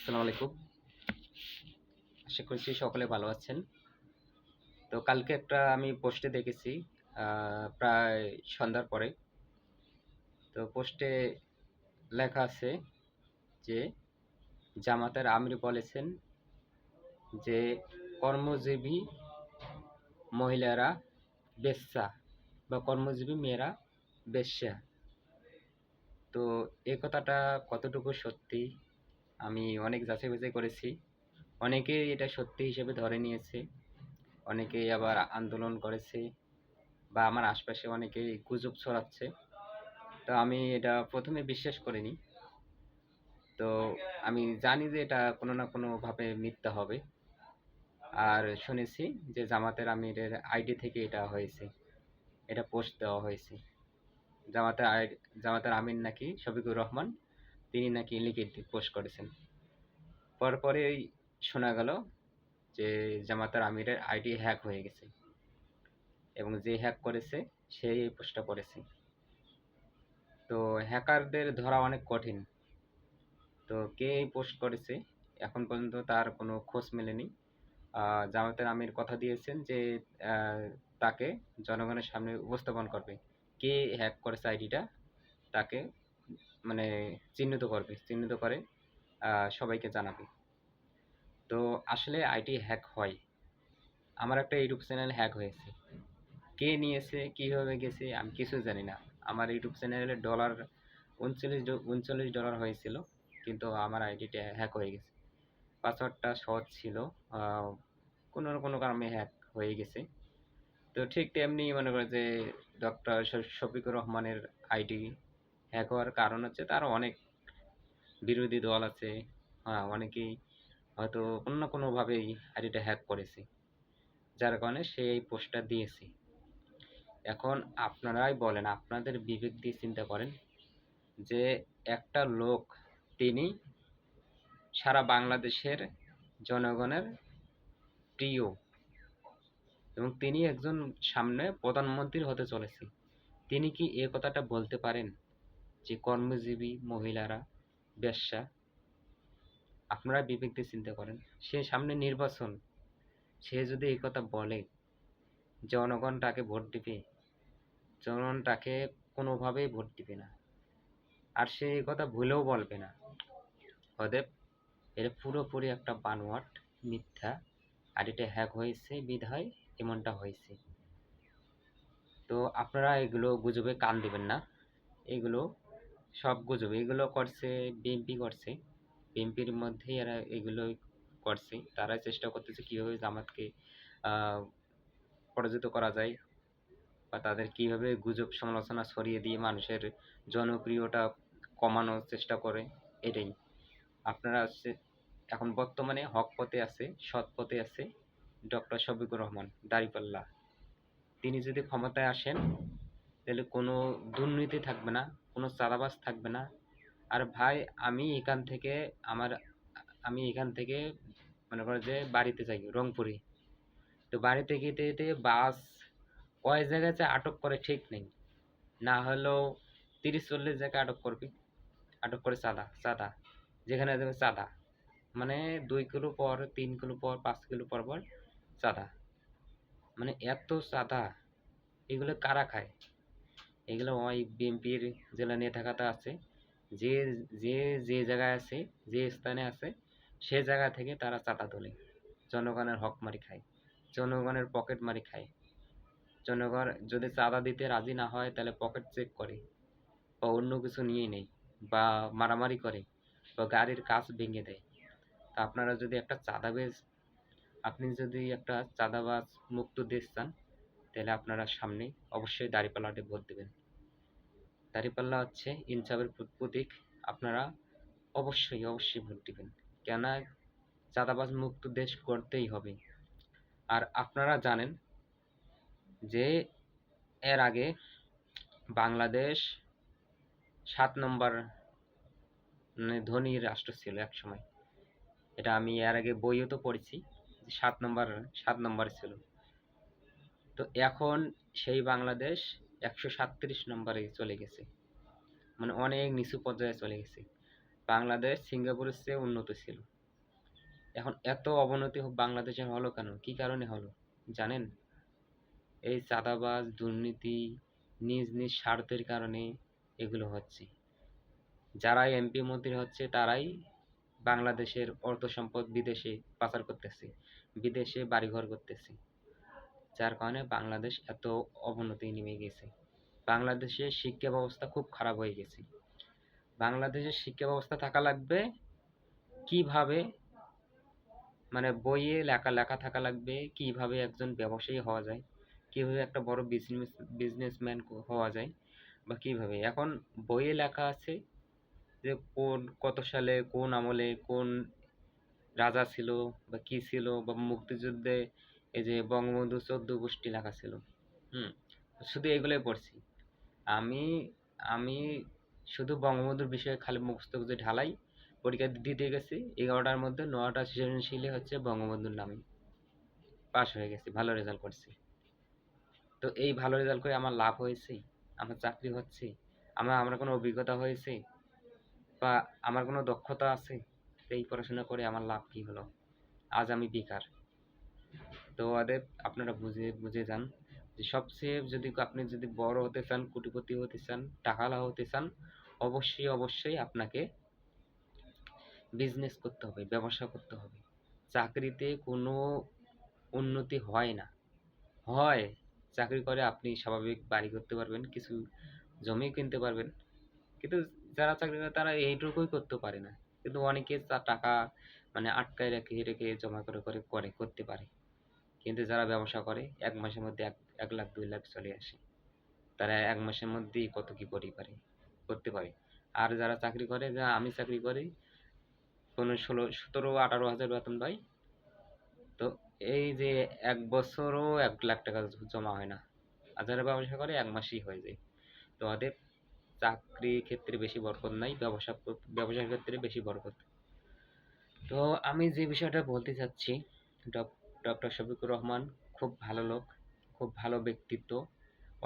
আসসালামু আলাইকুম। আশা করছি সকলে ভালো আছেন। তো কালকে একটা আমি পোস্টে দেখেছি প্রায় সন্ধ্যার পরে। তো পোস্টে লেখা আছে যে জামাতের আমির বলেছেন যে কর্মজীবী মহিলারা বেশ্যা বা কর্মজীবী মেয়েরা বেশ্যা। তো এই কথাটা কতটুকু সত্যি আমি অনেক যাচাই-বাছাই করেছি। অনেকেই এটা সত্যি হিসেবে ধরে নিয়েছে, অনেকেই আবার আন্দোলন করেছে বা আমার আশপাশে অনেকেই গুজব ছড়াচ্ছে। তো আমি এটা প্রথমে বিশ্বাস করিনি। তো আমি জানি যে এটা কোনো না কোনোভাবে মিথ্যা হবে। আর শুনেছি যে জামাতের আমিরের আইডি থেকে এটা হয়েছে, এটা পোস্ট দেওয়া হয়েছে। জামাতের জামাতের আমির নাকি শফিকুর রহমান, তিনি নাকি লিখে পোস্ট করেছেন। পরপরেই শোনা গেল যে জামাতের আমিরের আইডি হ্যাক হয়ে গেছে এবং যে হ্যাক করেছে সেই এই পোস্টটা করেছে। তো হ্যাকারদের ধরা অনেক কঠিন। তো কে এই পোস্ট করেছে এখন পর্যন্ত তার কোনো খোঁজ মেলেনি। জামায়াতের আমির কথা দিয়েছেন যে তাকে জনগণের সামনে উপস্থাপন করবে, কে হ্যাক করেছে আইডিটা তাকে মানে চিহ্নিত করে সবাইকে জানাবে। তো আসলে আইডি হ্যাক হয়, আমার একটা ইউটিউব চ্যানেল হ্যাক হয়েছে, কে নিয়েছে কিভাবে গেছে আমি কিছু জানি না। আমার ইউটিউব চ্যানেলে ডলার $39 হয়েছিল, কিন্তু আমার আইডিটা হ্যাক হয়ে গেছে। পাসওয়ার্ডটা সহজ ছিল, কোনো না কোনো কারণে হ্যাক হয়ে গেছে। তো ঠিক তেমনি মনে করে যে ডক্টর শফিকুর রহমানের আইডি হ্যাক হওয়ার কারণ হচ্ছে তার অনেক বিরোধী দল আছে, অনেকেই হয়তো কোনো না কোনোভাবেই আইডিটা হ্যাক করেছে, যার কারণে সে এই পোস্টটা দিয়েছে। এখন আপনারাই বলেন, আপনাদের বিবেক দিয়ে চিন্তা করেন যে একটা লোক, তিনি সারা বাংলাদেশের জনগণের প্রিয় এবং তিনি একজন সামনে প্রধানমন্ত্রী হতে চলেছে, তিনি কি এ কথাটা বলতে পারেন যে কর্মজীবী মহিলারা বেশ্যা? আপনারা বিবেক দিয়ে চিন্তা করেন, সে সামনে নির্বাচন, সে যদি এই কথা বলে জনগণ তাকে ভোট দিবে? জনগণ তাকে কোনোভাবেই ভোট দিবে না, আর সে এই কথা ভুলেও বলবে না। অতএব এটা পুরোপুরি একটা বানোয়াট, মিথ্যা। আর এটা হ্যাক হয়েছে বিধায় এমনটা হয়েছে। তো আপনারা এগুলো গুজবে কান দিবেন না। এগুলো সব গুজব, এগুলো করছে বিএনপি, করছে বিএনপির মধ্যেই এরা এগুলো করছে। তারা চেষ্টা করতেছে কীভাবে জামাতকে পরাজিত করা যায় বা তাদের কীভাবে গুজব সমালোচনা ছড়িয়ে দিয়ে মানুষের জনপ্রিয়তা কমানোর চেষ্টা করে, এটাই। আপনারা এখন বর্তমানে হক পথে আছে, সৎ পথে আছে ডক্টর শফিকুর রহমান দাঁড়িপাল্লা। তিনি যদি ক্ষমতায় আসেন তাহলে কোনো দুর্নীতি থাকবে না, কোনো চাঁদাবাজ থাকবে না। আর ভাই আমি এখান থেকে মনে করো যে বাড়িতে যাই রংপুরে, তো বাড়িতে যেতে যেতে বাস কয় জায়গায় যে আটক করে ঠিক নেই, না হলেও 30-40 জায়গায় আটক করবে, আটক করে চাঁদা চাঁদা, যেখানে যাবে চাঁদা, মানে 2 কিলো পর 3 কিলো পর 5 কিলো পর পর চাঁদা, মানে এত চাঁদা। এগুলো কারা খায়? এগুলো ওই বিএনপির জেলা নেতাখাতা আছে, যে যে যে জায়গায় আছে, যে স্থানে আছে, সে জায়গা থেকে তারা চাঁদা তোলে, জনগণের হক মারি খায়, জনগণের পকেট মারি খায়। জনগণ যদি চাঁদা দিতে রাজি না হয় তাহলে পকেট চেক করে বা অন্য কিছু নিয়ে নেয় বা মারামারি করে বা গাড়ির কাচ ভেঙে দেয়। তা আপনারা যদি একটা আপনি যদি একটা চাঁদাবাজ মুক্ত দেশ চান, তাহলে আপনারা সামনে অবশ্যই দাঁড়িপাল্লাতে ভোট দেবেন। দাঁড়িপাল্লা হচ্ছে ইনসাফের প্রতীক, আপনারা অবশ্যই অবশ্যই ভোট দিবেন। কেননা চাঁদাবাজ মুক্ত দেশ করতেই হবে। আর আপনারা জানেন যে এর আগে বাংলাদেশ 7 নম্বর ধনী রাষ্ট্র ছিল একসময়, এটা আমি এর আগে বইও তো পড়েছি, 7 নম্বরে ছিল। তো এখন সেই বাংলাদেশ 137 নম্বরে চলে গেছে, মানে অনেক নিচু পর্যায়ে চলে গেছে। বাংলাদেশ সিঙ্গাপুরের চেয়ে উন্নত ছিল। এখন এত অবনতি বাংলাদেশের হলো কেন? কি কারণে হলো জানেন? এই চাঁদাবাজ, দুর্নীতি, নিজ নিজ স্বার্থের কারণে এগুলো হচ্ছে। যারা এমপি মন্ত্রী হচ্ছে তারাই বাংলাদেশের অর্থ সম্পদ বিদেশে পাচার করতেছে, বিদেশে বাড়িঘর করতেছে, যার কারণে বাংলাদেশ এত অবনতি নেমে গেছে। বাংলাদেশের শিক্ষা ব্যবস্থা খুব খারাপ হয়ে গেছে। বাংলাদেশের শিক্ষা ব্যবস্থা থাকা লাগবে কিভাবে, মানে বইয়ে লেখা লেখা থাকা লাগবে কিভাবে একজন ব্যবসায়ী হওয়া যায়, কিভাবে একটা বড় বিজনেসম্যান হওয়া যায়, বা কিভাবে এখন বইয়ে লেখা আছে যে কোন কত সালে কোন আমলে কোন রাজা ছিল বা কি ছিল, বা মুক্তিযুদ্ধে এই যে বঙ্গবন্ধু 14 গোষ্ঠী লেখা ছিল। হুম, শুধু এগুলোই পড়ছি আমি। আমি শুধু বঙ্গবন্ধুর বিষয়ে খালি মুখস্থ করে ঢালাই পরীক্ষা দিতে গেছি, 11টার মধ্যে 9টা সৃজনশীলে হচ্ছে বঙ্গবন্ধুর নামে পাশ হয়ে গেছি, ভালো রেজাল্ট করছি। তো এই ভালো রেজাল্ট করে আমার লাভ হয়েছে? আমার চাকরি হচ্ছে? আমার কোনো অভিজ্ঞতা হয়েছে, বা আমার কোনো দক্ষতা আছে? তো এই পড়াশোনা করে আমার লাভ কি হলো? আজ আমি বেকার। তো অতএব আপনারা বুঝে বুঝে যান যে সবচেয়ে যদি আপনি যদি বড় হতে চান, কোটিপতি হতে চান, টাকাওয়ালা হতে চান, অবশ্যই অবশ্যই আপনাকে বিজনেস করতে হবে, ব্যবসা করতে হবে। চাকরিতে কোনো উন্নতি হয় না। হয়, চাকরি করে আপনি স্বাভাবিক বাড়ি করতে পারবেন, কিছু জমি কিনতে পারবেন, কিন্তু যারা চাকরি করে তারা এইটুকুই করতে পারে না। কিন্তু অনেকে টাকা মানে আটকায় রেখে রেখে জমা করে করে করে করতে পারে। কিন্তু যারা ব্যবসা করে 1 মাসের মধ্যে 1 লাখ 2 লাখ চলে আসে। তারা 1 মাসের মধ্যেই কত কি করতে পারে। আর যারা চাকরি করে, যা আমি চাকরি করি, কোনো 17 17 18 হাজার বেতন পাই। তো এই যে 1 বছরও 1 লাখ টাকা জমা হয় না। আর যারা ব্যবসা করে 1 মাসেই হয়ে যায়। তো ওদের চাকরি ক্ষেত্রে বেশি বরকত নাই, ব্যবসার ক্ষেত্রে বেশি বরকত। তো আমি যে বিষয়টা বলতে চাচ্ছি, ডক্টর শফিকুর রহমান খুব ভালো লোক, খুব ভালো ব্যক্তিত্ব।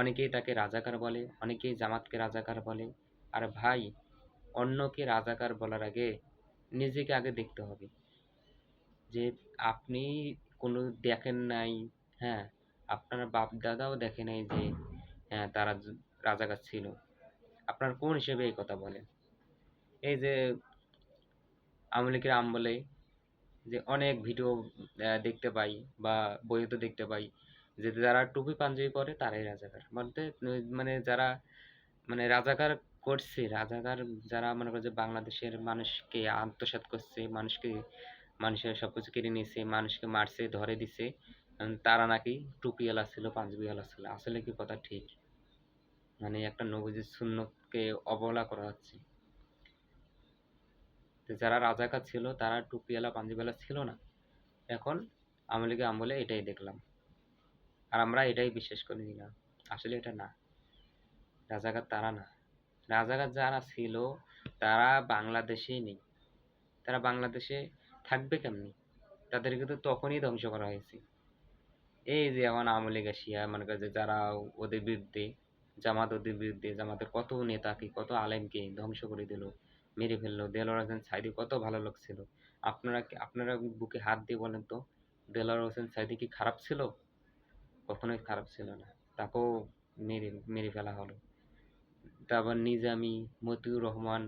অনেকেই তাকে রাজাকার বলে, অনেকেই জামাতকে রাজাকার বলে। আর ভাই, অন্যকে রাজাকার বলার আগে নিজেকে আগে দেখতে হবে যে আপনি কোনো দেখেন নাই, হ্যাঁ, আপনার বাপ দাদাও দেখে নাই যে হ্যাঁ তারা রাজাকার ছিল। আপনার কোন হিসেবে এই কথা বলেন? এই যে আওয়ামী লীগের আমলে যে অনেক ভিডিও দেখতে পাই, বা বইতে দেখতে পাই যে যারা টুপি পাঞ্জাবি পরে তারাই রাজাকার, বলতে মানে যারা মানে রাজাকার করছে, রাজাকার যারা মনে করে যে বাংলাদেশের মানুষকে আত্মসাৎ করছে, মানুষের সবকিছু কেড়ে নিয়েছে, মানুষকে মারছে, ধরে দিছে, তারা নাকি টুপিওয়ালা ছিল, পাঞ্জাবিওয়ালা ছিল। আসলে কি কথা ঠিক? মানে একটা নবীজির সুন্নতকে অবহেলা করা হচ্ছে। তো যারা রাজাকার ছিল তারা টুপিওয়ালা পাঞ্জাবিওয়ালা ছিল না। এখন আওয়ামী লীগের আমলে এটাই দেখলাম, আর আমরা এটাই বিশ্বাস করে নিলাম। আসলে এটা না, রাজাকার তারা না। রাজাকার যারা ছিল তারা বাংলাদেশেই নেই। তারা বাংলাদেশে থাকবে কেমনি? তাদেরকে তো তখনই ধ্বংস করা হয়েছে। এই যে এখন আওয়ামী লীগ আসিয়া মনে করে যে যারা ওদের বিরুদ্ধে, জামাত ওদের বিরুদ্ধে, জামাতের কত নেতাকে কত আলেমকে ধ্বংস করে দিল, মেরে ফেললো। দেলোয়ার হোসেন সাইদি কত ভালো লোক ছিল। আপনারা বুকে হাত দিয়ে বলেন তো, দেলোয়ার হোসেন সাইদি কি খারাপ ছিল? কখনোই খারাপ ছিল না। তাকেও মেরে মেরে ফেলা হলো। তারপর নিজামী, মতিউর রহমান,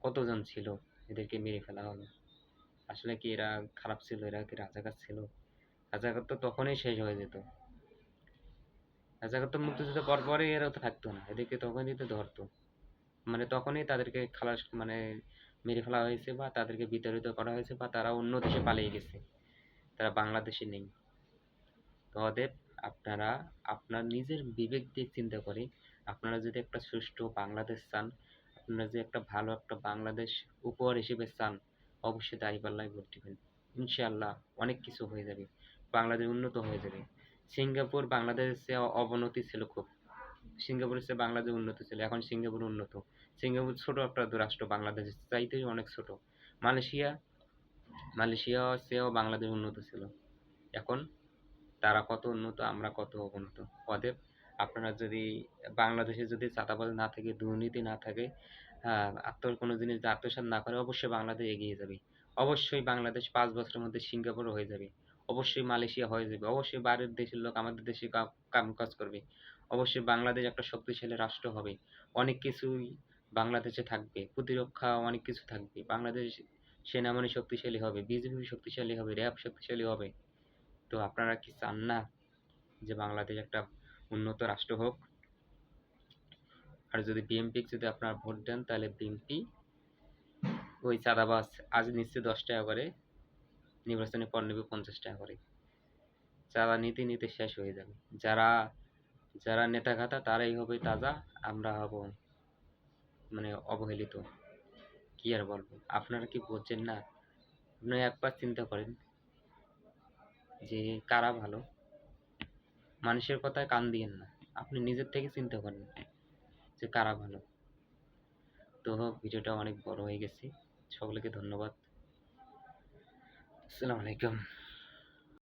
কতজন ছিল, এদেরকে মেরে ফেলা হলো। আসলে কি এরা খারাপ ছিল? এরা কি রাজাকার ছিল? রাজাকার তো তখনই শেষ হয়ে যেত। রাজাকার তো মুক্তিযুদ্ধের পর পরই এরা তো থাকতো না, এদেরকে তখনই তো ধরতো। মানে তখনই তাদেরকে খালাস মানে মেরে ফেলা হয়েছে, বা তাদেরকে বিতাড়িত করা হয়েছে, বা তারা অন্য দেশে পালিয়ে গেছে, তারা বাংলাদেশে নেই। তো অতএব আপনারা আপনার নিজের বিবেক দিয়ে চিন্তা করে, আপনারা যদি একটা সুষ্ঠু বাংলাদেশ চান, আপনারা যদি একটা ভালো একটা বাংলাদেশ উপহার হিসেবে চান, অবশ্যই দাঁড়িপাল্লায় ভোট দিবেন। ইনশাআল্লাহ অনেক কিছু হয়ে যাবে, বাংলাদেশ উন্নত হয়ে যাবে। সিঙ্গাপুর বাংলাদেশের চেয়ে অবনতি ছিল খুব, সিঙ্গাপুরের চেয়ে বাংলাদেশ উন্নত ছিল, এখন সিঙ্গাপুর উন্নত। সিঙ্গাপুর ছোট একটা রাষ্ট্র, বাংলাদেশের চাইতেই অনেক ছোট। মালয়েশিয়া মালয়েশিয়া চেয়েও বাংলাদেশ উন্নত ছিল। এখন তারা কত উন্নত, আমরা কত অবনত। অতএব আপনারা যদি বাংলাদেশে যদি চাঁদাবাজ না থাকে, দুর্নীতি না থাকে, হ্যাঁ, কোনো জিনিস যদি আত্মসাৎ না করে অবশ্যই বাংলাদেশ এগিয়ে যাবে। অবশ্যই বাংলাদেশ ৫ বছরের মধ্যে সিঙ্গাপুরও হয়ে যাবে। অবশ্যই মালয়েশিয়া হয়ে যাবে। অবশ্যই বাইরের দেশের লোক আমাদের দেশে কাম-কাজ করবে। অবশ্যই বাংলাদেশ একটা শক্তিশালী রাষ্ট্র হবে। অনেক কিছুই বাংলাদেশে থাকবে। প্রতিরক্ষা অনেক কিছু থাকবে। বাংলাদেশ সেনাবাহিনী শক্তিশালী হবে, বিজিবি শক্তিশালী হবে, র‍্যাব শক্তিশালী হবে। তো আপনারা কি চান না যে বাংলাদেশ একটা উন্নত রাষ্ট্র হোক? আর যদি বিএনপিকে যদি আপনারা ভোট দেন তাহলে বিএনপি ওই চাঁদাবাজ আজ নিচ্ছে ১০ টাকা করে, নির্বাচনের পর নেবে ৫০ টাকা করে। চাঁদা নিতে নিতে শেষ হয়ে যাবে। যারা যারা নেতা-খাতা তারাই হবে তাজা, আমরা হব মানে অবহেলিত। কি আর বলবো? আপনারা কি বুঝছেন না? আপনারা একবার চিন্তা করেন যে কারা ভালো? মানুষের কথায় কান দিয়েন না। আপনি নিজের থেকে চিন্তা করেন যে কারা ভালো। তো ভিডিওটা অনেক বড় হয়ে গেছে। সকলকে ধন্যবাদ। আসসালামু আলাইকুম।